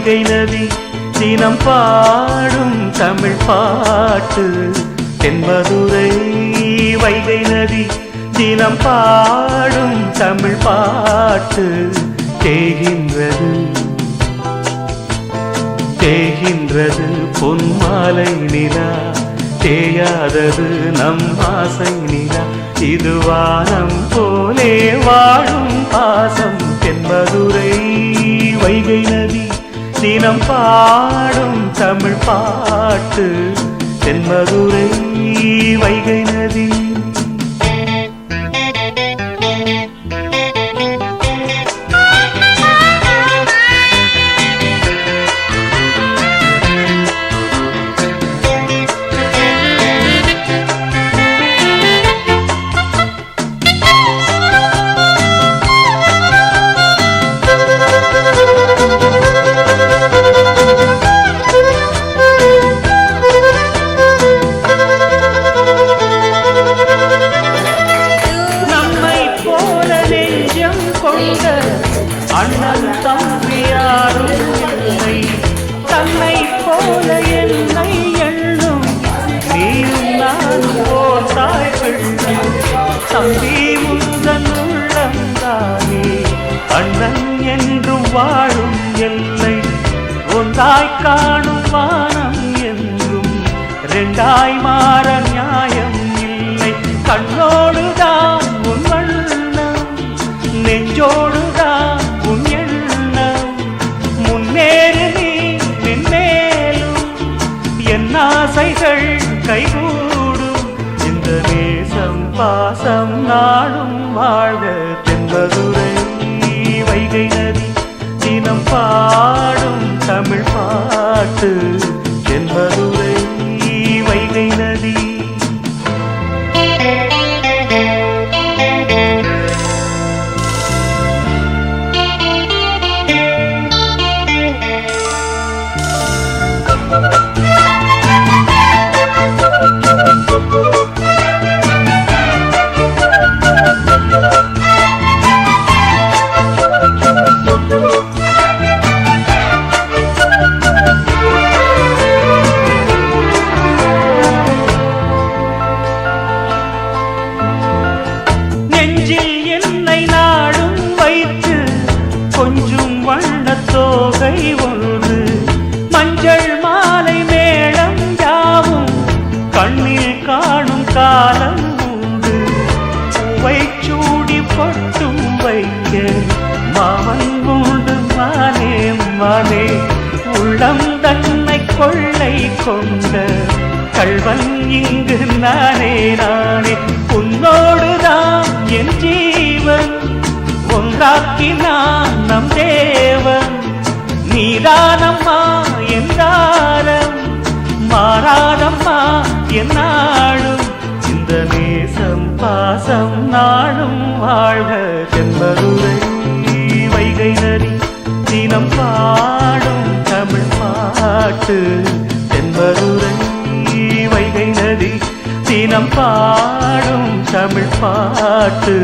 வைகை நதி தினம் பாடும் தமிழ் பாட்டு தென்மதுரை வைகை நதி தினம் பாடும் தமிழ் பாட்டு தேகின்றது தேகின்றது பொன்மாலை நிலா தேயாதது நம் ஆசை நிலா இது வானம் போலே வாழும் பாசம் தென்மதுரை வைகை நதி தினம் பாடும் தமிழ் பாட்டு தென்மதுரை வைகை நதி அண்ணன் தம்பி யாரும் இல்லை தன்னை போல என்னை எண்ணும் நீயும் நான் போர் தாய் பிள்ளை தம்பி உந்தன் உள்ளந்தானே அண்ணன் என்றும் வாழும் எல்லை ஒன்றாய் காணும் வானம் என்றும் இரண்டாய் மாற நியாயம் இல்லை கண்ணோடுதான் உன் வண்ணம் நெஞ்சோடுதான் ஆசைகள் கைகூடும் இந்த நேசம் பாசம் நாடும் வாழ்க தென்மதுரை வைகை நதி தினம் பாடும் தமிழ் பாட்டு தென்மதுரை வைகை நதி கொஞ்சம் வண்ணத்தோகை ஒன்று மஞ்சள் மாலை மேளம் யாவும் கண்ணில் காணும் காலம் உண்டு பூவை சூடி பொட்டும் வைக்க மாமன் உண்டு மானே மானே உள்ளம் தன்னை கொள்ளை கொண்ட கள்வன் இங்கு நானே நானே உன்னோடுதான் என் ஜீவன் ஒன்றாக்கினான் நம் தேவன் நீதானம்மா என்றாரம் மாறாதம்மா என்னாலும் இந்த நேசம் பாசம் நாளும் வாழ்க தென்மதுரை வைகை நதி தினம் பாடும் தமிழ் பாட்டு தென்மதுரை வைகை நதி தினம் பாடும் தமிழ் பாட்டு